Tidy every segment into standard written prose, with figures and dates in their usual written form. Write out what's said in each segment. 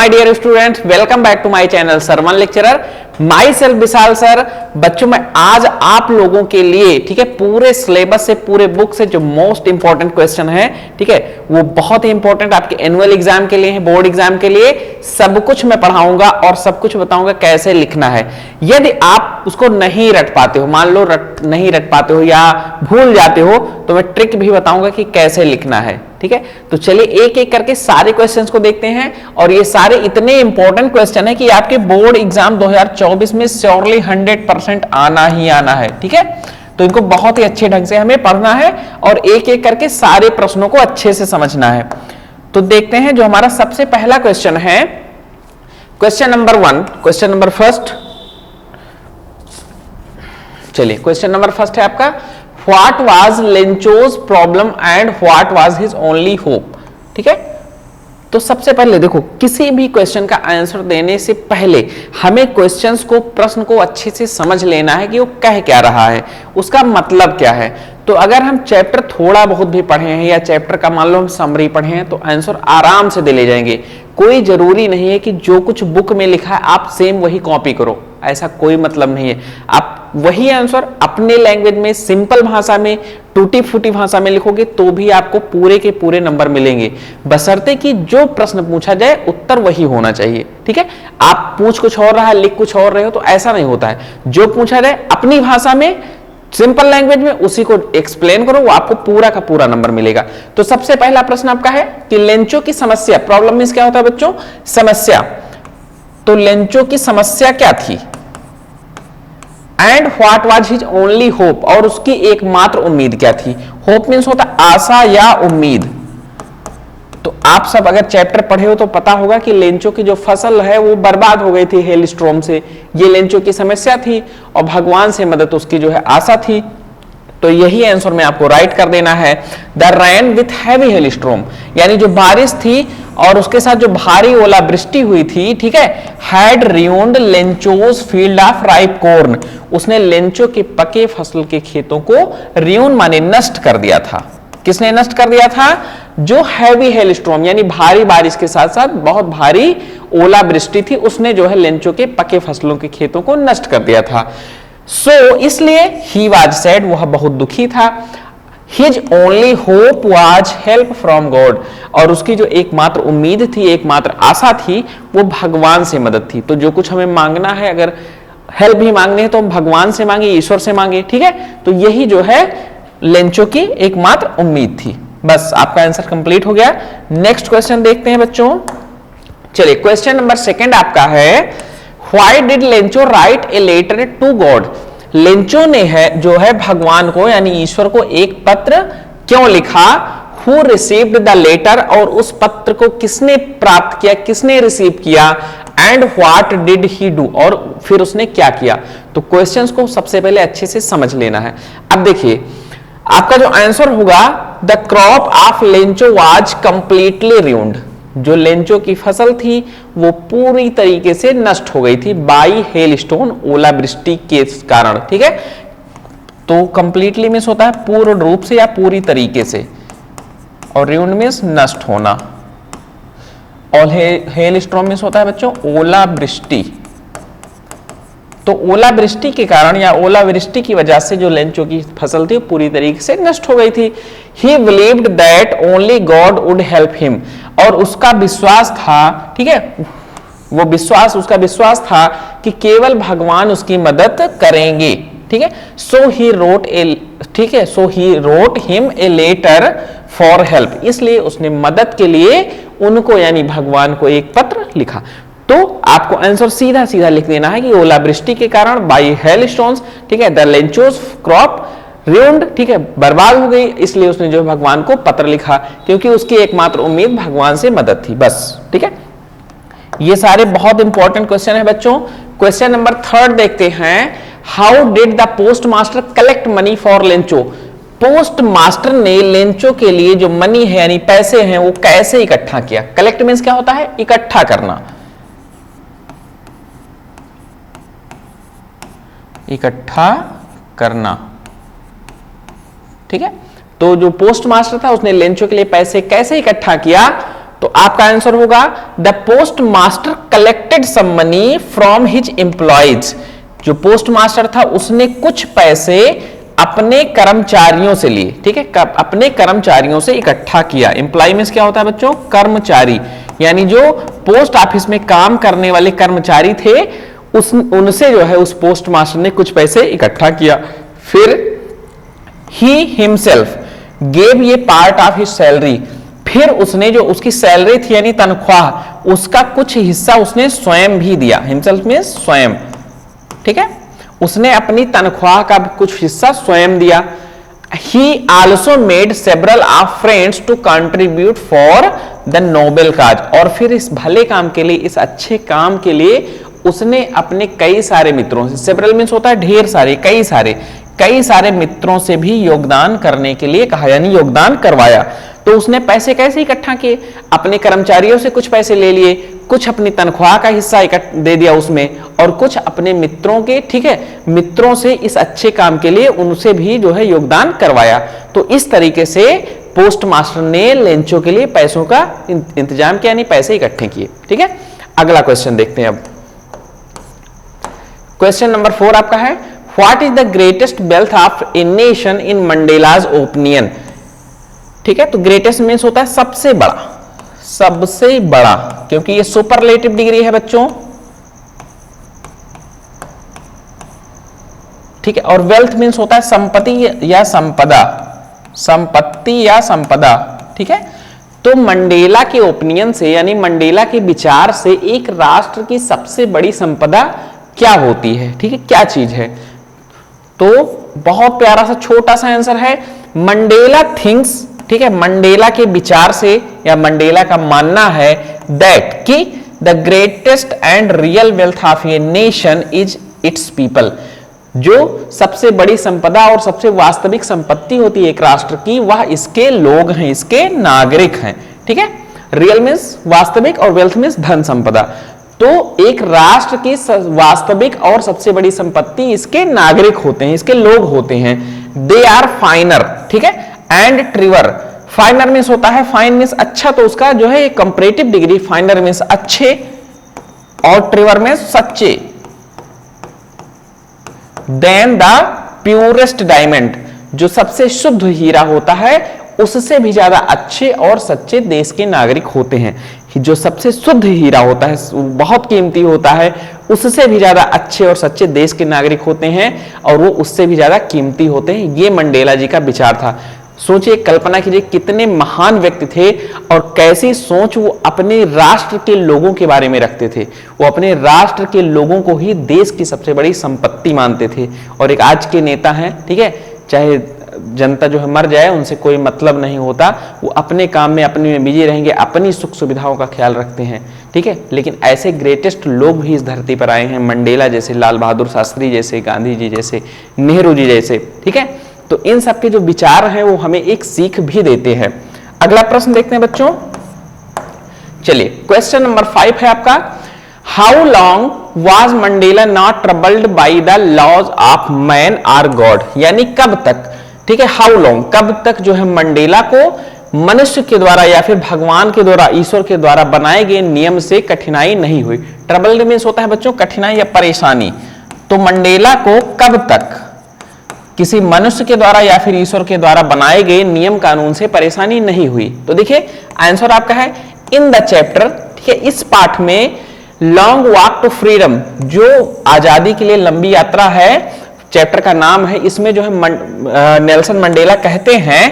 My dear students, welcome back to my channel Sarvan lecturer. Myself Vishal sir. बच्चों मैं आज आप लोगों के लिए, ठीक है, पूरे सिलेबस से, पूरे बुक से जो मोस्ट इंपॉर्टेंट क्वेश्चन है, ठीक है, वो बहुत ही इंपॉर्टेंट आपके एनुअल एग्जाम के लिए है, बोर्ड एग्जाम के लिए सब कुछ मैं पढ़ाऊंगा और सब कुछ बताऊंगा कैसे लिखना है। यदि आप उसको नहीं रट पाते हो, मान लो नहीं रट पाते हो या भूल जाते हो, तो मैं ट्रिक भी बताऊंगा कि कैसे लिखना है। ठीक है, तो चलिए एक एक करके सारे क्वेश्चंस को देखते हैं। और ये सारे इतने इंपॉर्टेंट क्वेश्चन है कि आपके बोर्ड एग्जाम 2024 में श्योरली 100% आना ही आना है। ठीक है, तो इनको बहुत ही अच्छे ढंग से हमें पढ़ना है और एक एक करके सारे प्रश्नों को अच्छे से समझना है। तो देखते हैं जो हमारा सबसे पहला क्वेश्चन है, question number 1, question number first. चलिए क्वेश्चन नंबर फर्स्ट है आपका, What was Lencho's problem and what was his only hope? ठीक है, तो सबसे पहले देखो, किसी भी क्वेश्चन का आंसर देने से पहले हमें क्वेश्चंस को, प्रश्न को अच्छे से समझ लेना है कि वो कह क्या रहा है, उसका मतलब क्या है। तो अगर हम चैप्टर थोड़ा बहुत भी पढ़े हैं या चैप्टर का मान लो हम समरी पढ़े हैं, तो आंसर आराम से दे ले जाएंगे। कोई जरूरी नहीं है कि जो कुछ बुक में लिखा है आप सेम वही कॉपी करो, ऐसा कोई मतलब नहीं है। आप वही आंसर अपने लैंग्वेज में, सिंपल भाषा में, टूटी फूटी भाषा में लिखोगे तो भी आपको पूरे के पूरे नंबर मिलेंगे, बशर्ते कि जो प्रश्न पूछा जाए उत्तर वही होना चाहिए। ठीक है, आप पूछ कुछ और रहा है, लिख कुछ और रहे हो, तो ऐसा नहीं होता है। जो पूछा जाए अपनी भाषा में, सिंपल लैंग्वेज में, उसी को एक्सप्लेन करो, वो आपको पूरा का पूरा नंबर मिलेगा। तो सबसे पहला प्रश्न आपका है कि लेंचो की समस्या, प्रॉब्लम मींस क्या होता है बच्चों, समस्या। तो लेंचो की समस्या क्या थी, and what was his only hope, और उसकी एकमात्र उम्मीद क्या थी। होप मींस होता है आशा या उम्मीद। तो आप सब अगर चैप्टर पढ़े हो तो पता होगा कि लेंचो की जो फसल है वो बर्बाद हो गई थी हेलस्ट्रॉम से, ये लेंचो की समस्या थी और भगवान से मदद उसकी जो है आशा थी। तो यही आंसर में आपको राइट कर देना है। The rain with heavy Hellstrom, यानी जो बारिश थी और उसके साथ जो भारी ओलावृष्टि हुई थी, ठीक है, had ruined Lencho's field of ripe corn, उसने लेंचो के पके फसल के खेतों को रियून माने नष्ट कर दिया था। किसने नष्ट कर दिया था, जो हैवी हेलस्ट्रॉम यानी भारी बारिश के साथ साथ बहुत भारी ओलावृष्टि थी, उसने जो है लेंचो के पके फसलों के खेतों को नष्ट कर दिया था। सो इसलिए ही वाज सैड, वह बहुत दुखी था। His only hope was help from God, और उसकी जो एकमात्र उम्मीद थी, एकमात्र आशा थी, वो भगवान से मदद थी। तो जो कुछ हमें मांगना है, अगर हेल्प भी मांगनी है तो हम भगवान से मांगे, ईश्वर से मांगे। ठीक है, तो यही जो है लेंचो की एकमात्र उम्मीद थी। बस आपका आंसर कंप्लीट हो गया। नेक्स्ट क्वेश्चन देखते हैं बच्चों। चलिए क्वेश्चन नंबर सेकंड आपका है, why did Lencho write a letter to God, Lencho ने है जो है भगवान को यानी ईश्वर को एक पत्र क्यों लिखा। हु रिसीव्ड द लेटर, और उस पत्र को किसने प्राप्त किया, किसने रिसीव किया। And what did he do, और फिर उसने क्या किया। तो क्वेश्चंस को सबसे पहले अच्छे से समझ लेना है। अब देखिए आपका जो आंसर होगा, the crop of Lencho was completely ruined, जो लेंचो की फसल थी वो पूरी तरीके से नष्ट हो गई थी बाई हेलस्टोन, ओलावृष्टि के कारण। ठीक है, तो कंप्लीटली मींस होता है पूर्ण रूप से या पूरी तरीके से, और रियून्ड मींस नष्ट होना, और हेलस्टॉर्म मींस होता है बच्चों ओलावृष्टि। तो ओलावृष्टि के कारण या ओलावृष्टि की वजह से जो लेंचो की फसल थी पूरी तरीके से नष्ट हो गई थी। He believed that only God would help him, और उसका विश्वास था, ठीक है, वो विश्वास, उसका विश्वास था कि केवल भगवान उसकी मदद करेंगे। ठीक है, सो ही रोट ए, ठीक है, so he wrote him a letter for help, इसलिए उसने मदद के लिए उनको यानी भगवान को एक पत्र लिखा। तो आपको आंसर सीधा सीधा लिख देना है कि ओलावृष्टि के कारण बाई हेलस्टोन्स, ठीक है, द लेंचोस क्रॉप रियून्ड, ठीक है, बर्बाद हो गई, इसलिए उसने जो भगवान को पत्र लिखा, क्योंकि उसकी एकमात्र उम्मीद भगवान से मदद थी। बस, ठीक है, ये सारे बहुत इंपॉर्टेंट क्वेश्चन है बच्चों। क्वेश्चन नंबर थर्ड देखते हैं, how did the post master collect money for Lencho, post master ने लेंचो के लिए जो मनी है यानी पैसे हैं वो कैसे इकट्ठा किया। कलेक्ट मींस क्या होता है, इकट्ठा करना, इकट्ठा करना। ठीक है, तो जो पोस्ट मास्टर था उसने लेंचो के लिए पैसे कैसे इकट्ठा किया, तो आपका आंसर होगा the post master collected some money from his employees. जो पोस्ट मास्टर था उसने कुछ पैसे अपने कर्मचारियों से लिए, ठीक है, अपने कर्मचारियों से इकट्ठा किया। एम्प्लॉय मींस क्या होता है बच्चों? कर्मचारी, यानी जो पोस्ट ऑफिस में काम करने वाले कर्मचारी थे उनसे जो है उस पोस्ट मास्टर ने कुछ पैसे इकट्ठा किया। फिर ही हिमसेल्फ गेव ये पार्ट ऑफ हिज सैलरी, फिर उसने जो उसकी सैलरी थी यानी तनख्वाह, उसका कुछ हिस्सा उसने स्वयं भी दिया। हिमसेल्फ में स्वयं, ठीक है, उसने अपनी तनख्वाह का कुछ हिस्सा स्वयं दिया। He also made several of friends to contribute for the noble cause, और फिर इस भले काम के लिए, इस अच्छे काम के लिए उसने अपने कई सारे मित्रों से, सेवरल मीन्स होता है ढेर सारे, कई सारे मित्रों से भी योगदान करने के लिए कहा, यानी योगदान करवाया। तो उसने पैसे कैसे इकट्ठा किए? अपने कर्मचारियों से कुछ पैसे ले लिए, कुछ अपनी तनख्वाह का हिस्सा दे दिया उसमें, और कुछ अपने मित्रों के, ठीक है, मित्रों से इस अच्छे काम के लिए उनसे भी जो है योगदान करवाया। तो इस तरीके से पोस्ट मास्टर ने लेंचो के लिए पैसों का इंतजाम किया, यानी पैसे इकट्ठे किए। ठीक है, अगला क्वेश्चन देखते हैं अब। क्वेश्चन नंबर 4 आपका है, what is the greatest wealth of a nation in Mandela's opinion. ठीक है, तो ग्रेटेस्ट मीन्स होता है सबसे बड़ा, सबसे बड़ा, क्योंकि ये सुपरलेटिव डिग्री है बच्चों। ठीक है, और वेल्थ मीन्स होता है संपत्ति या संपदा, संपत्ति या संपदा। ठीक है, तो मंडेला के ओपिनियन से, यानी मंडेला के विचार से एक राष्ट्र की सबसे बड़ी संपदा क्या होती है? ठीक है, क्या चीज है? तो बहुत प्यारा सा छोटा सा आंसर है, मंडेला थिंक्स, ठीक है, मंडेला के विचार से या मंडेला का मानना है दैट कि the greatest and real wealth of a nation is it's people. जो सबसे बड़ी संपदा और सबसे वास्तविक संपत्ति होती है एक राष्ट्र की, वह इसके लोग हैं, इसके नागरिक हैं। ठीक है, रियल मीन्स वास्तविक और वेल्थ मीन्स धन संपदा। तो एक राष्ट्र की वास्तविक और सबसे बड़ी संपत्ति इसके नागरिक होते हैं, इसके लोग होते हैं। दे आर फाइनर, ठीक है, एंड ट्रिवर। फाइनर मीन्स होता है, फाइन मीन्स अच्छा, तो उसका जो है कंपैरेटिव डिग्री, फाइनर मीन्स अच्छे और ट्रिवर मीन्स सच्चे। देन द प्योरेस्ट डायमंड, जो सबसे शुद्ध हीरा होता है उससे भी ज्यादा अच्छे और सच्चे देश के नागरिक होते हैं। जो सबसे शुद्ध हीरा होता है, बहुत कीमती होता है, उससे भी ज्यादा अच्छे और सच्चे देश के नागरिक होते हैं, और वो उससे भी ज्यादा कीमती होते हैं। ये मंडेला जी का विचार था। सोचिए, कल्पना कीजिए कितने महान व्यक्ति थे और कैसी सोच वो अपने राष्ट्र के लोगों के बारे में रखते थे। वो अपने राष्ट्र के लोगों को ही देश की सबसे बड़ी संपत्ति मानते थे। और एक आज के नेता हैं, ठीक है, चाहे जनता जो है मर जाए उनसे कोई मतलब नहीं होता, वो अपने काम में अपने में बिजी रहेंगे, अपनी सुख सुविधाओं का ख्याल रखते हैं। ठीक है, लेकिन ऐसे ग्रेटेस्ट लोग भी इस धरती पर आए हैं, मंडेला जैसे, लाल बहादुर शास्त्री जैसे, गांधी जी जैसे, नेहरू जी जैसे। ठीक है, तो इन सब के जो विचार हैं वो हमें एक सीख भी देते हैं। अगला प्रश्न देखते हैं बच्चों। चलिए, क्वेश्चन नंबर 5 है आपका, how long was Mandela not troubled by the laws of man or God. यानी कब तक, ठीक है, हाउ लॉन्ग, कब तक जो है मंडेला को मनुष्य के द्वारा या फिर भगवान के द्वारा, ईश्वर के द्वारा बनाए गए नियम से कठिनाई नहीं हुई। ट्रबल्ड मीन्स होता है बच्चों कठिनाई या परेशानी। तो मंडेला को कब तक किसी मनुष्य के द्वारा या फिर ईश्वर के द्वारा बनाए गए नियम कानून से परेशानी नहीं हुई। तो देखिए आंसर आपका है इन द चैप्टर, ठीक है, इस पाठ में लॉन्ग वॉक टू फ्रीडम, जो आजादी के लिए लंबी यात्रा है, चैप्टर का नाम है। इसमें जो है नेल्सन मंडेला कहते हैं,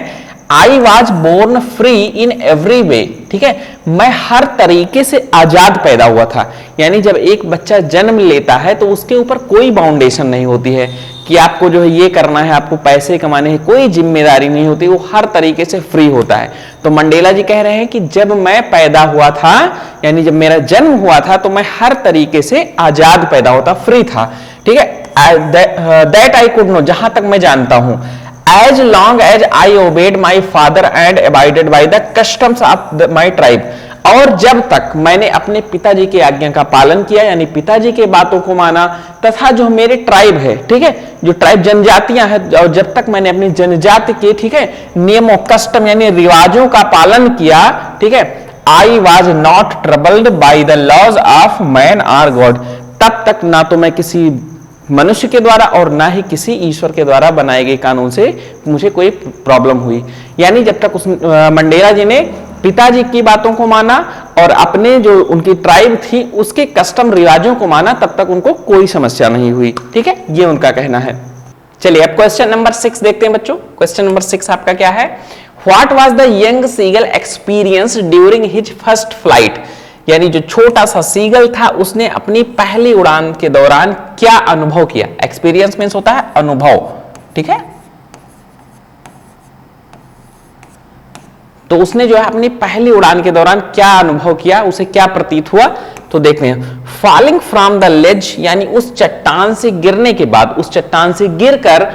I was born free in every way. ठीक है, मैं हर तरीके से आजाद पैदा हुआ था। यानी जब एक बच्चा जन्म लेता है तो उसके ऊपर कोई बाउंडेशन नहीं होती है कि आपको जो है ये करना है, आपको पैसे कमाने हैं, कोई जिम्मेदारी नहीं होती, वो हर तरीके से फ्री होता है। तो मंडेला जी कह रहे हैं कि जब मैं पैदा हुआ था, यानी जब मेरा जन्म हुआ था, तो मैं हर तरीके से आजाद पैदा होता, फ्री था। ठीक है, दैट आई कुड नो, जहां तक मैं जानता हूं, as long as I obeyed my father and abided by the customs of my tribe, और जब तक मैंने अपने पिताजी की आज्ञा का पालन किया, यानी पिताजी के बातों को माना, तथा जो मेरे ट्राइब है, ठीक है, जो ट्राइब जनजातियां हैं, और जब तक मैंने अपनी जनजाति के, ठीक है, नियमों, कस्टम यानी रिवाजों का पालन किया, ठीक है, I was not troubled by the laws of man or God, तब तक ना तो मैं किसी मनुष्य के द्वारा और ना ही किसी ईश्वर के द्वारा बनाए गए कानून से मुझे कोई प्रॉब्लम हुई। यानी जब तक मंडेला जी ने पिताजी की बातों को माना और अपने जो उनकी ट्राइब थी उसके कस्टम रिवाजों को माना, तब तक उनको कोई समस्या नहीं हुई। ठीक है, ये उनका कहना है। चलिए अब क्वेश्चन नंबर 6 देखते हैं बच्चों। क्वेश्चन नंबर 6 आपका क्या है? What was the young seagull experience during his first flight, यानी जो छोटा सा सीगल था उसने अपनी पहली उड़ान के दौरान क्या अनुभव किया। एक्सपीरियंस मींस होता है अनुभव, ठीक है। तो उसने जो है अपनी पहली उड़ान के दौरान क्या अनुभव किया, उसे क्या प्रतीत हुआ, तो देखते हैं। फॉलिंग फ्रॉम द लेज, यानी उस चट्टान से गिरने के बाद, उस चट्टान से गिरकर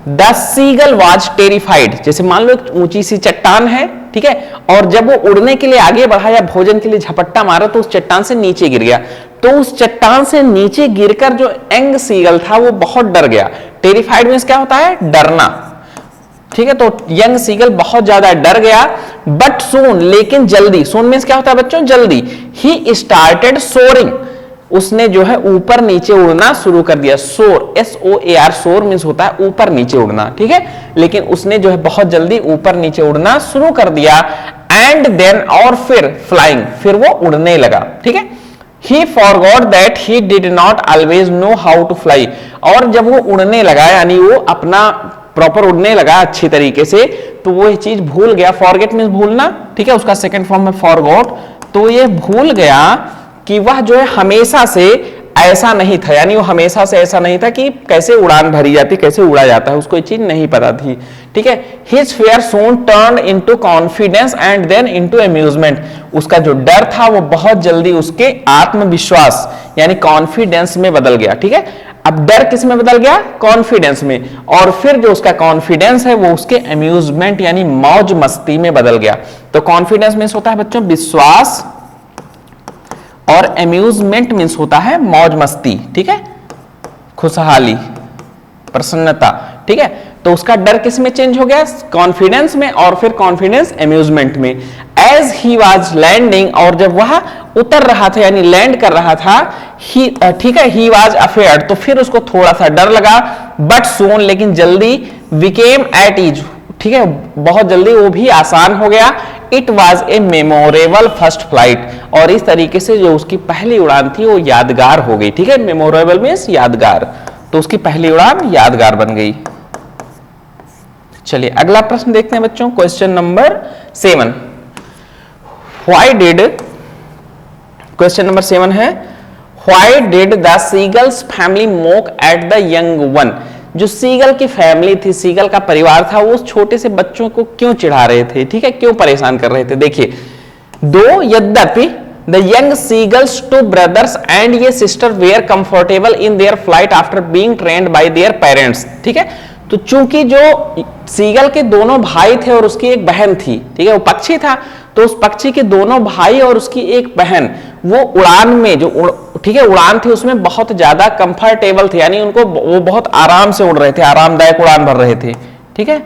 द सीगल वाज टेरिफाइड। जैसे मान लो एक ऊंची सी चट्टान है, ठीक है, और जब वो उड़ने के लिए आगे बढ़ा या भोजन के लिए झपट्टा मारा तो उस चट्टान से नीचे गिर गया। तो उस चट्टान से नीचे गिरकर जो यंग सीगल था वो बहुत डर गया। टेरिफाइड मींस क्या होता है? डरना, ठीक है। तो यंग सीगल बहुत ज्यादा डर गया। बट सून, लेकिन जल्दी, सून मींस क्या होता है बच्चों? जल्दी। ही स्टार्टेड सोरिंग, उसने जो है ऊपर नीचे उड़ना शुरू कर दिया। सोर, SOAR, सोर मींस होता है ऊपर नीचे उड़ना, ठीक है। लेकिन उसने जो है बहुत जल्दी ऊपर नीचे उड़ना शुरू कर दिया। एंड देन, और फिर फ्लाइंग, फिर वो उड़ने लगा, ठीक है। He forgot that he did not always know how to fly, और जब वो उड़ने लगा यानी वो अपना प्रॉपर उड़ने लगा अच्छी तरीके से, तो वो ये चीज भूल गया। फॉरगेट मींस भूलना, ठीक है, उसका सेकंड फॉर्म में फॉरगॉट। तो ये भूल गया कि वह जो है हमेशा से ऐसा नहीं था, यानी वो हमेशा से ऐसा नहीं था कि कैसे उड़ान भरी जाती, कैसे उड़ा जाता है, उसको ये चीज नहीं पता थी, ठीक है। His fear soon turned into confidence and then into amusement, उसका जो डर था वो बहुत जल्दी उसके आत्मविश्वास यानी कॉन्फिडेंस में बदल गया, ठीक है। अब डर किस में बदल गया? कॉन्फिडेंस में। और फिर जो उसका कॉन्फिडेंस है वो उसके अम्यूजमेंट यानी मौज मस्ती में बदल गया। तो कॉन्फिडेंस मींस होता है बच्चों विश्वास, और अम्यूजमेंट मींस होता है मौज मस्ती, ठीक है, खुशहाली, प्रसन्नता, ठीक है। तो उसका डर किस में चेंज हो गया? कॉन्फिडेंस में, और फिर कॉन्फिडेंस अम्यूजमेंट में। एज ही वाज लैंडिंग, और जब वह उतर रहा था यानी लैंड कर रहा था, ही, ठीक है, ही वाज अफेयर्ड, तो फिर उसको थोड़ा सा डर लगा। बट सून, लेकिन जल्दी, बिकेम एट ईज, ठीक है, बहुत जल्दी वो भी आसान हो गया। It was a memorable first flight, और इस तरीके से जो उसकी पहली उड़ान थी वो यादगार हो गई, ठीक है। मेमोरेबल मींस यादगार, तो उसकी पहली उड़ान यादगार बन गई। चलिए अगला प्रश्न देखते हैं बच्चों, question number 7। Why did, question number 7 है, why did the seagulls family mock at the young one, जो सीगल की फैमिली थी, सीगल का परिवार था, वो उस छोटे से बच्चों को क्यों चिढ़ा रहे थे, ठीक है, क्यों परेशान कर रहे थे। देखिए, दो यद्यपि the young seagulls two brothers and ये sister were comfortable in their flight after being trained by their parents, ठीक है। तो चूंकि जो सीगल के दोनों भाई थे और उसकी एक बहन थी, ठीक है, वो पक्षी था, तो उस पक्षी के दोनों भाई और उसकी एक बहन वो उड़ान में जो ठीक है उड़ान थी उसमें बहुत ज्यादा कंफर्टेबल थे, यानी उनको वो बहुत आराम से उड़ रहे थे, आरामदायक उड़ान भर रहे थे, ठीक है,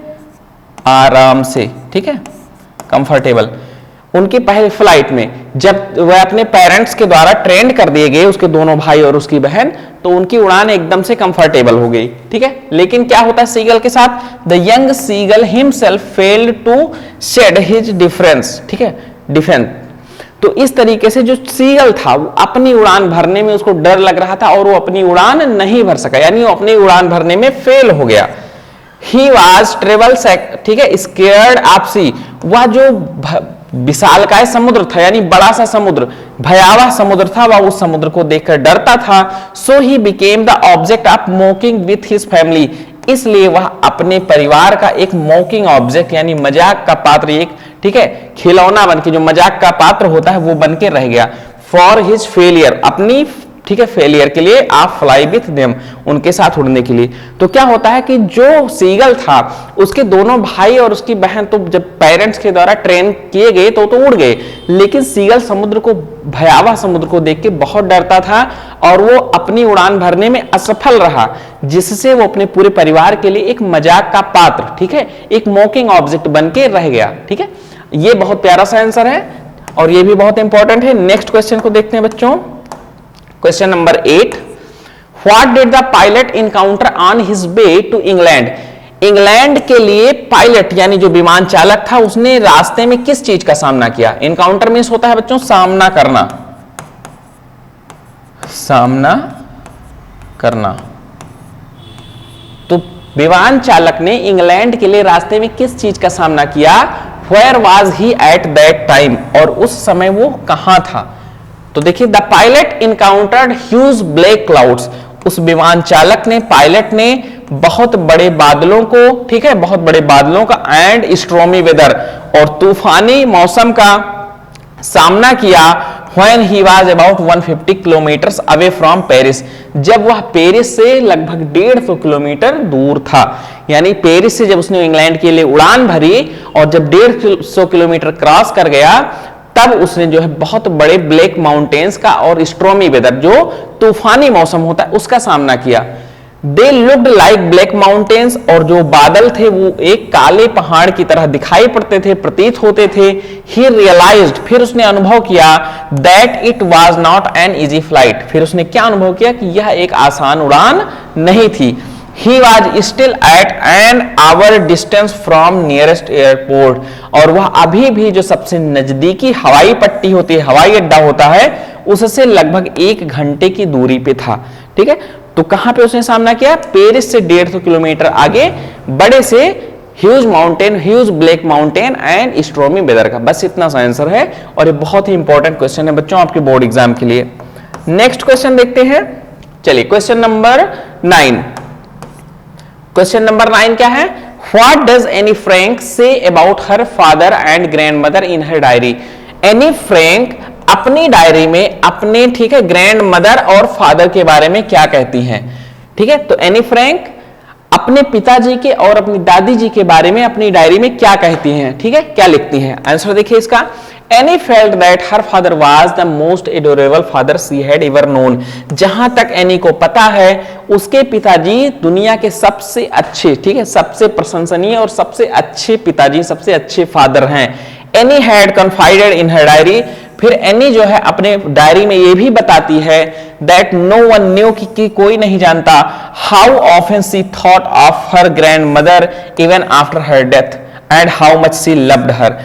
आराम से, ठीक है, कंफर्टेबल। उनकी पहली फ्लाइट में जब वह अपने पेरेंट्स के द्वारा ट्रेंड कर दिए गए, उसके दोनों भाई और उसकी बहन, तो उनकी उड़ान एकदम से कंफर्टेबल हो गई, ठीक है। लेकिन क्या होता है सीगल के साथ? The young seagull himself failed to shed his difference, ठीक है, डिफेंस। तो इस तरीके से जो सीगल था वो अपनी उड़ान भरने में उसको डर लग रहा था और वो अपनी उड़ान नहीं भर सका, यानी वो अपनी उड़ान भरने में फेल हो गया। ही वाज ट्रेवल, ठीक है, स्केयर्ड ऑफ सी, वह जो विशालकाय समुद्र था यानी बड़ा सा समुद्र, भयावह समुद्र था, वह उस समुद्र को देखकर डरता था। So he became the object of mocking with his family, इसलिए वह अपने परिवार का एक मॉकिंग ऑब्जेक्ट यानी मजाक का पात्र, एक, ठीक है, खिलौना बन के, जो मजाक का पात्र होता है वो बन के रह गया। फॉर हिज फेलियर, अपनी, ठीक है, फेलियर के लिए, आप फ्लाई विथ देम, उनके साथ उड़ने के लिए। तो क्या होता है कि जो सीगल था उसके दोनों भाई और उसकी बहन तो जब पेरेंट्स के द्वारा ट्रेन किए गए तो उड़ गए, लेकिन सीगल समुद्र को, भयावह समुद्र को देख के बहुत डरता था और वो अपनी उड़ान भरने में असफल रहा, जिससे वो अपने पूरे परिवार के लिए एक मजाक का पात्र, ठीक है, एक मॉकिंग ऑब्जेक्ट बन के रह गया, ठीक है। ये बहुत प्यारा सा आंसर है। और ये भी बहुत इंपॉर्टेंट है। नेक्स्ट क्वेश्चन को देखते हैं बच्चों, question number 8, what did the pilot encounter on his way to England. England के लिए पायलट यानी जो विमान चालक था उसने रास्ते में किस चीज का सामना किया। इनकाउंटर मींस होता है बच्चों सामना करना, सामना करना। तो विमान चालक ने इंग्लैंड के लिए रास्ते में किस चीज का सामना किया। Where was he at that time, और उस समय वो कहां था। तो देखिए, the pilot encountered huge black clouds, उस विमान चालक ने, पायलट ने बहुत बड़े बादलों को, ठीक है, बहुत बड़े बादलों का, एंड स्ट्रॉमी वेदर, और तूफानी मौसम का सामना किया। When he was about 150 kilometre away from Paris, जब वह पेरिस से लगभग 150 किलोमीटर दूर था। यानी पेरिस से जब उसने इंग्लैंड के लिए उड़ान भरी और जब 150 किलोमीटर क्रॉस कर गया, तब उसने जो है बहुत बड़े ब्लैक माउंटेन्स का और स्ट्रॉमी वेदर, जो तूफानी मौसम होता है, उसका सामना किया। They looked like black mountains, और जो बादल थे वो एक काले पहाड़ की तरह दिखाई पड़ते थे, प्रतीत होते थे। ही रियलाइज्ड, फिर उसने अनुभव किया, that it was not an easy flight, फिर उसने क्या अनुभव किया कि यह एक आसान उड़ान नहीं थी। He was still at an hour distance from nearest airport, और वह अभी भी जो सबसे नजदीकी हवाई पट्टी होती है, हवाई अड्डा होता है, उससे लगभग 1 घंटे की दूरी पे था। ठीक है, तो कहां पे उसने सामना किया। पेरिस से 150 किलोमीटर आगे बड़े से huge mountain, huge black mountain and stormy weather का। बस इतना सा आंसर है, और ये बहुत ही इंपॉर्टेंट क्वेश्चन है बच्चों आपके बोर्ड एग्जाम के लिए। नेक्स्ट क्वेश्चन देखते हैं। चलिए, क्वेश्चन नंबर 9। क्वेश्चन नंबर 9 क्या है। What does Anne Frank say about her father and grandmother in her diary? Anne Frank अपनी डायरी में अपने, ठीक है, ग्रैंड मदर और फादर के बारे में क्या कहती हैं। ठीक है, तो एनी फ्रैंक अपने पिताजी के और अपनी दादी जी के बारे में अपनी डायरी में क्या कहती हैं। ठीक है, क्या लिखती हैं। आंसर देखिए इसका। Annie felt that her father was the most adorable father she had ever known. जहां तक एनी को पता है, उसके पिताजी दुनिया के सबसे अच्छे, ठीक है, सबसे प्रशंसनीय और सबसे अच्छे पिताजी, सबसे अच्छे फादर हैं। Annie had confided in her diary, फिर एनी जो है अपने डायरी में ये भी बताती है, that no one knew कि कोई नहीं जानता, how often she thought of her grandmother even after her death and how much she loved her.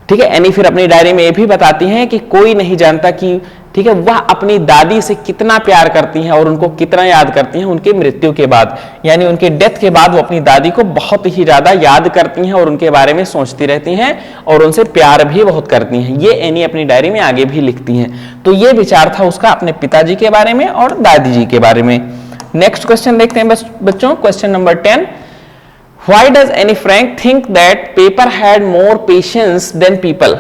ठीक है, एनी फिर अपनी डायरी में ये भी बताती हैं कि कोई नहीं जानता कि, ठीक है, वह अपनी दादी से कितना प्यार करती हैं और उनको कितना याद करती हैं उनके मृत्यु के बाद। यानी उनके डेथ के बाद वो अपनी दादी को बहुत ही ज्यादा याद करती हैं और उनके बारे में सोचती रहती हैं और उनसे प्यार भी बहुत करती हैं। ये एनी अपनी डायरी में आगे भी लिखती हैं। तो ये विचार था उसका अपने पिताजी के बारे में और दादी जी के बारे में। नेक्स्ट क्वेश्चन देखते हैं बच्चों, question number 10। Why does Anne Frank think that paper had more patience than people?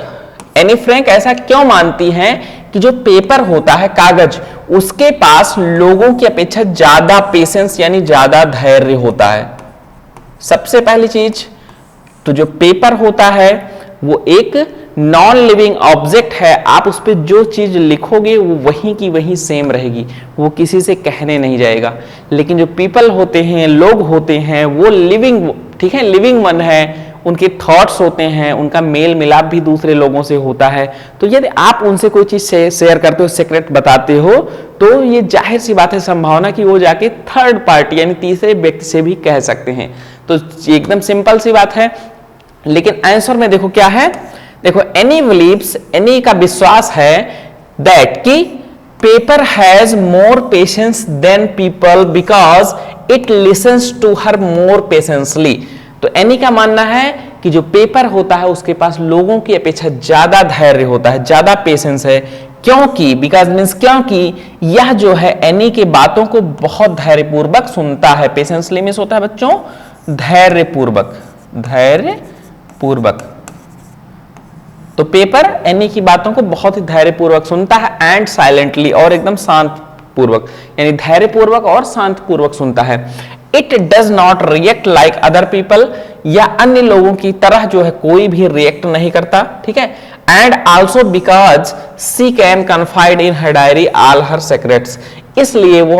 Anne Frank ऐसा क्यों मानती हैं कि जो पेपर होता है, कागज, उसके पास लोगों की अपेक्षा ज्यादा पेशेंस यानी ज्यादा धैर्य होता है। सबसे पहली चीज तो जो पेपर होता है वो एक नॉन लिविंग ऑब्जेक्ट है। आप उस पर जो चीज लिखोगे वो वहीं की वहीं सेम रहेगी, वो किसी से कहने नहीं जाएगा। लेकिन जो पीपल होते हैं, लोग होते हैं, वो लिविंग, ठीक है, लिविंग वन है, उनके थॉट्स होते हैं, उनका मेल मिलाप भी दूसरे लोगों से होता है। तो यदि आप उनसे कोई चीज शेयर करते हो, सीक्रेट बताते हो, तो ये जाहिर सी बात है संभावना कि वो जाके थर्ड पार्टी यानी तीसरे व्यक्ति से भी कह सकते हैं। तो एकदम सिंपल सी बात है। लेकिन आंसर में देखो क्या है, देखो एनी बिलीव्स, एनी का विश्वास है दैट कि paper has more patience than people because it listens to her more patiently. तो एनी का मानना है कि जो पेपर होता है उसके पास लोगों की अपेक्षा ज्यादा धैर्य होता है, ज्यादा पेशेंस है। क्योंकि, बिकॉज मीन्स क्योंकि यह जो है एनी के बातों को बहुत धैर्यपूर्वक सुनता है। पेशेंसली मीन्स होता है बच्चों धैर्यपूर्वक, धैर्यपूर्वक। तो पेपर एनी की बातों को बहुत ही धैर्यपूर्वक सुनता है एंड साइलेंटली, और एकदम शांत पूर्वक, यानी धैर्यपूर्वक और शांत पूर्वक सुनता है। It does not react like other people, या अन्य लोगों की तरह जो है कोई भी रिएक्ट नहीं करता। ठीक है, and also because she can confide in her diary all her secrets, इसलिए वो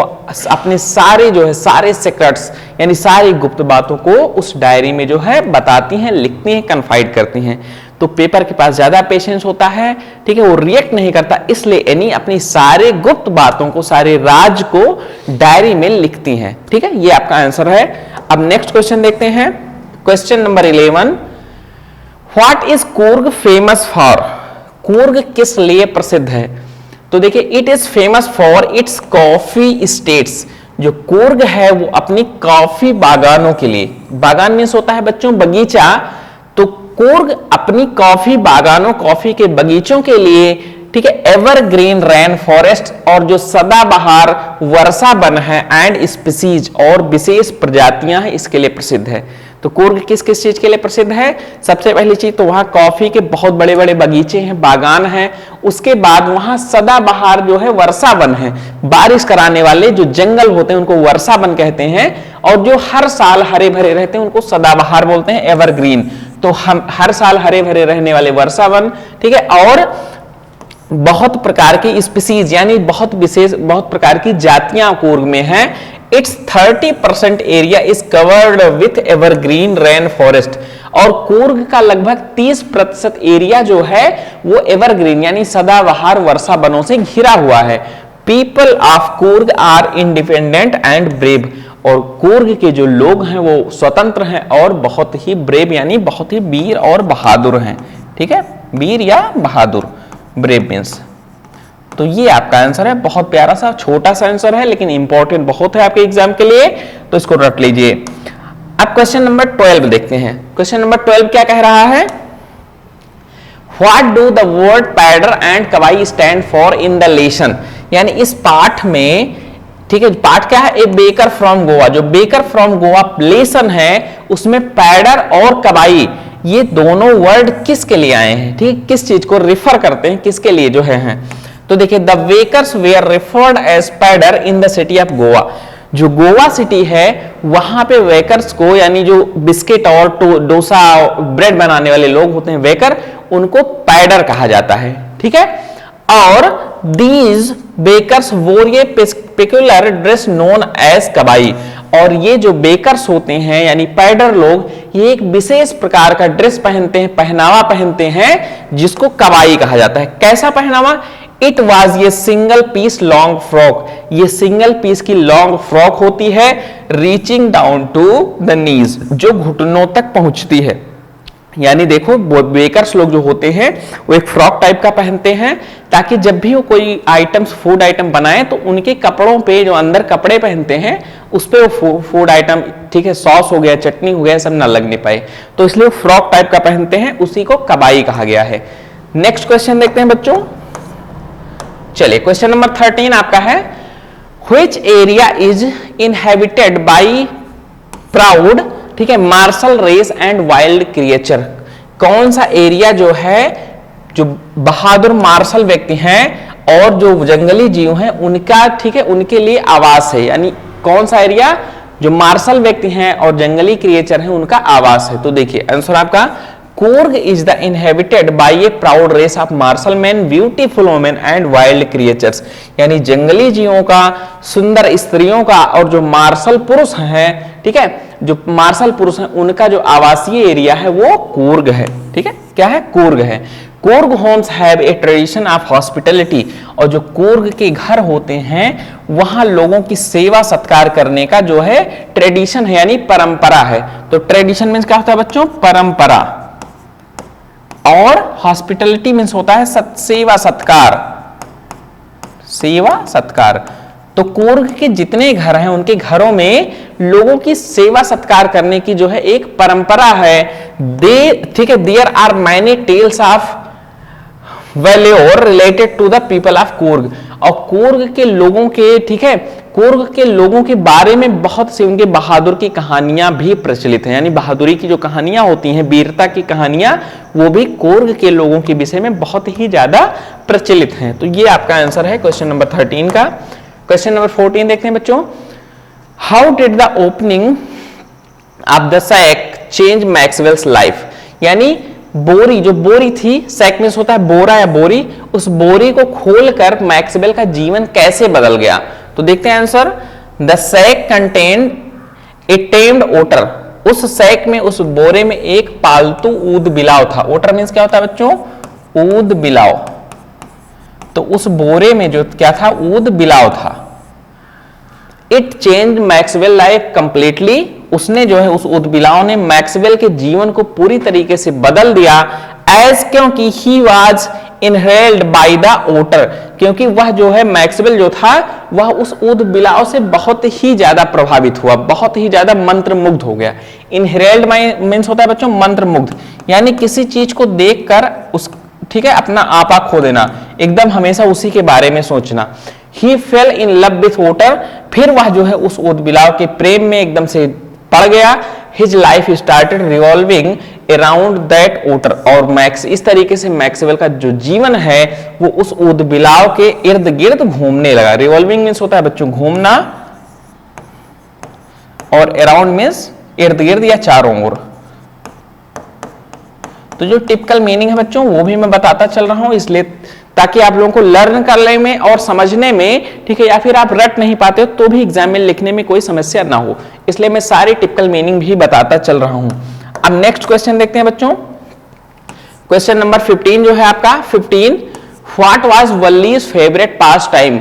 अपने सारे जो है सारे सीक्रेट्स यानी सारी गुप्त बातों को उस डायरी में जो है बताती हैं, लिखती हैं, कन्फाइड करती हैं। तो पेपर के पास ज्यादा पेशेंस होता है, ठीक है, वो रिएक्ट नहीं करता, इसलिए एनी अपनी सारे गुप्त बातों को, सारे राज को डायरी में लिखती हैं, ठीक है, ये आपका आंसर है। अब नेक्स्ट क्वेश्चन देखते हैं, question number 11, what is Coorg famous for? Coorg किस लिए प्रसिद्ध है? तो देखिए, it is famous for its coffee states. जो कूर्ग है वो अपनी कॉफी बागानों के लिए, बागान मीन्स होता है बच्चों बगीचा, तो कूर्ग अपनी कॉफी बागानों, कॉफी के बगीचों के लिए, ठीक है, एवरग्रीन रेन फॉरेस्ट और जो सदाबहार वर्षा वन है, एंड स्पीसीज और विशेष प्रजातियां हैं, इसके लिए प्रसिद्ध है। तो कूर्ग किस किस चीज के लिए प्रसिद्ध है? सबसे पहली चीज तो वहां कॉफी के बहुत बड़े बड़े बगीचे हैं, बागान हैं, उसके बाद वहां सदाबहार जो है वर्षा वन है, बारिश कराने वाले जो जंगल होते हैं उनको वर्षा वन कहते हैं, और जो हर साल हरे भरे रहते हैं उनको सदाबहार बोलते हैं, एवरग्रीन। तो हम हर साल हरे भरे रहने वाले वर्षा वन, ठीक है, और बहुत प्रकार की स्पीसीज यानी बहुत विशेष, बहुत प्रकार की जातियां कूर्ग में हैं। It's 30% area is covered with evergreen rain forest, और कूर्ग का लगभग 30% एरिया जो है वो एवरग्रीन यानी सदाबहार वर्षा वनों से घिरा हुआ है। People of Coorg are independent and brave, और कूर्ग के जो लोग हैं वो स्वतंत्र हैं और बहुत ही ब्रेव यानी बहुत ही वीर और बहादुर हैं, ठीक है, वीर या बहादुर, ब्रेव मीन्स। तो ये आपका आंसर है, बहुत प्यारा सा छोटा सा आंसर है लेकिन इंपॉर्टेंट बहुत है आपके एग्जाम के लिए, तो इसको रट लीजिए। अब क्वेश्चन नंबर 12 देखते हैं। क्वेश्चन नंबर 12 क्या कह रहा है? What do the word pader and kavai stand for in the lesson? यानी इस पाठ में, ठीक है, पाठ क्या है? ए बेकर फ्रॉम गोवा। जो बेकर फ्रॉम गोवा लेसन है उसमें पैडर और कवाई ये दोनों वर्ड किसके लिए आए हैं, ठीक, किस चीज को रिफर करते हैं, किसके लिए जो है? तो देखिए, the bakers were referred as पैडर in the city of Goa. जो गोवा सिटी है वहां पे वेकर्स को, यानी जो बिस्किट और डोसा ब्रेड बनाने वाले लोग होते हैं वेकर, उनको पैडर कहा जाता है, ठीक है। और दीज बेकर्स वोर ये पेक्युलर ड्रेस नोन एज कबाई, और ये जो बेकर्स होते हैं यानी पैडर लोग, ये एक विशेष प्रकार का ड्रेस पहनते हैं, पहनावा पहनते हैं जिसको कबाई कहा जाता है। कैसा पहनावा? इट वॉज ये सिंगल पीस लॉन्ग फ्रॉक, ये सिंगल पीस की लॉन्ग फ्रॉक होती है, reaching down to the knees, जो घुटनों तक पहुंचती है। यानी देखो, बेकर्स लोग जो होते हैं वो एक फ्रॉक टाइप का पहनते हैं ताकि जब भी वो कोई आइटम्स, फूड आइटम बनाए तो उनके कपड़ों पे, जो अंदर कपड़े पहनते हैं उस पे वो फूड आइटम, ठीक है, सॉस हो गया, चटनी हो गया, सब ना लगने पाए, तो इसलिए फ्रॉक टाइप का पहनते हैं, उसी को कबाई कहा गया है। नेक्स्ट क्वेश्चन देखते हैं बच्चों। चलिए, क्वेश्चन नंबर 13 आपका है, which area is inhabited by proud, ठीक है, martial race and wild creature? कौन सा एरिया जो है, जो बहादुर मार्शल व्यक्ति हैं और जो जंगली जीव हैं उनका, ठीक है, उनके लिए आवास है? यानी कौन सा एरिया जो मार्शल व्यक्ति हैं और जंगली क्रिएचर हैं उनका आवास है? तो देखिए आंसर आपका, Coorg is the inhabited by a proud race of martial man, beautiful women and wild creatures. यानी जंगली जीवों का, सुंदर स्त्रियों का, और जो मार्शल पुरुष हैं, ठीक है, जो मार्शल पुरुष हैं उनका जो आवासीय एरिया है वो कूर्ग है, ठीक है, क्या है? कूर्ग है। Coorg homes have a tradition of hospitality, और जो कूर्ग के घर होते हैं वहां लोगों की सेवा सत्कार करने का जो है ट्रेडिशन है, यानी परंपरा है। तो ट्रेडिशन मीन्स क्या होता है बच्चों? परंपरा, और हॉस्पिटैलिटी मीन्स होता है सेवा सत्कार, सेवा सत्कार। तो कूर्ग के जितने घर हैं उनके घरों में लोगों की सेवा सत्कार करने की जो है एक परंपरा है। ठीक है, there are many tales of valour related to the people of Coorg, और कूर्ग के लोगों के, ठीक है, कूर्ग के लोगों के बारे में बहुत सी उनके बहादुर की कहानियां भी प्रचलित हैं। यानी बहादुरी की जो कहानियां होती हैं, वीरता की कहानियां, वो भी कूर्ग के लोगों के विषय में बहुत ही ज्यादा प्रचलित हैं। तो ये आपका आंसर है क्वेश्चन नंबर 13 का। क्वेश्चन नंबर 14 देखते हैं बच्चों। How did the opening of the sack change Maxwell's life? यानी बोरी, जो बोरी थी, सैक में होता है बोरा या बोरी, उस बोरी को खोलकर मैक्सवेल का जीवन कैसे बदल गया? तो देखते हैं answer. The sack contained a tamed otter, उस सैक में, उस बोरे में एक पालतू ऊद बिलाव था। ओटर मीन्स क्या होता है बच्चों? ऊद बिलाव। तो उस बोरे में जो क्या था? ऊद बिलाव था। It change Maxwell life completely. उसने जो है, उस ऊद बिलाव ने मैक्सवेल के जीवन को पूरी तरीके से बदल दिया। एज क्योंकि he was inhaled by the otter, क्योंकि वह जो है मैक्सवेल जो था वह उस ऊद बिलाव से बहुत ही ज्यादा प्रभावित हुआ, बहुत ही ज्यादा मंत्रमुग्ध हो गया। इनहेल्ड मीन्स होता है बच्चों मंत्रमुग्ध, यानी किसी चीज को देखकर उस, ठीक है, अपना आपा खो देना, एकदम हमेशा उसी के बारे में सोचना। He fell in love with water, फिर वह जो है उस ऊद बिलाव के प्रेम में एकदम से पड़ गया। His life started revolving around that water, और मैक्स इस तरीके से मैक्सवेल का जो जीवन है वो उस ऊद बिलाव के इर्द गिर्द घूमने लगा। रिवॉल्विंग मीन्स होता है बच्चों घूमना, और अराउंड मीन्स इर्द गिर्द या चारों ओर। तो जो टिपिकल मीनिंग है बच्चों वो भी मैं बताता चल रहा हूं, इसलिए ताकि आप लोगों को लर्न करने में और समझने में, ठीक है, या फिर आप रट नहीं पाते हो तो भी एग्जाम में लिखने में कोई समस्या ना हो, इसलिए मैं सारी टिपिकल मीनिंग भी बताता चल रहा हूं। अब नेक्स्ट क्वेश्चन देखते हैं बच्चों। क्वेश्चन नंबर 15 जो है आपका 15, what was Valli's favourite pastime.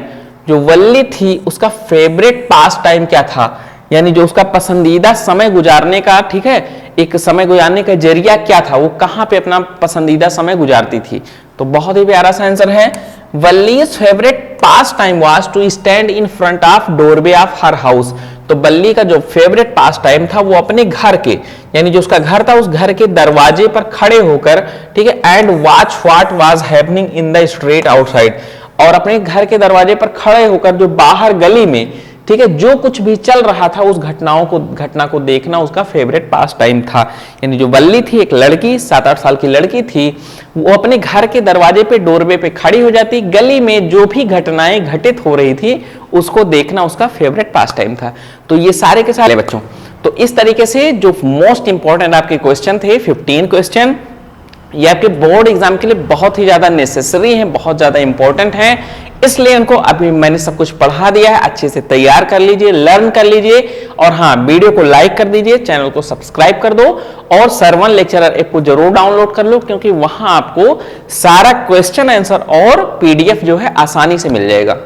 जो वल्ली थी उसका फेवरेट पास टाइम क्या था, यानी जो उसका पसंदीदा समय गुजारने का, ठीक है, एक समय गुजारने का जरिया क्या था, वो कहां पे अपना पसंदीदा समय गुजारती थी। तो बहुत ही प्यारा सा आंसर है, Valli's favourite pastime was to stand in front of doorway of her house. तो बल्ली का जो फेवरेट पास टाइम था वो अपने घर के, यानी जो उसका घर था उस घर के दरवाजे पर खड़े होकर, ठीक है, and watch what was happening in the street outside, और अपने घर के दरवाजे पर खड़े होकर जो बाहर गली में, ठीक है, जो कुछ भी चल रहा था उस घटना को देखना उसका फेवरेट पास टाइम था। यानी जो बल्ली थी, एक लड़की 7-8 साल की लड़की थी, वो अपने घर के दरवाजे पे, डोरवे पे खड़ी हो जाती, गली में जो भी घटनाएं घटित हो रही थी उसको देखना उसका फेवरेट पास टाइम था। तो ये सारे के सारे बच्चों, तो इस तरीके से जो मोस्ट इंपॉर्टेंट आपके क्वेश्चन थे 15 क्वेश्चन, ये आपके बोर्ड एग्जाम के लिए बहुत ही ज्यादा नेसेसरी है, बहुत ज्यादा इंपॉर्टेंट है, इसलिए इनको अभी मैंने सब कुछ पढ़ा दिया है। अच्छे से तैयार कर लीजिए, लर्न कर लीजिए, और हाँ, वीडियो को लाइक कर दीजिए, चैनल को सब्सक्राइब कर दो, और सर1 लेक्चरर ऐप को जरूर डाउनलोड कर लो, क्योंकि वहां आपको सारा क्वेश्चन आंसर और पीडीएफ जो है आसानी से मिल जाएगा।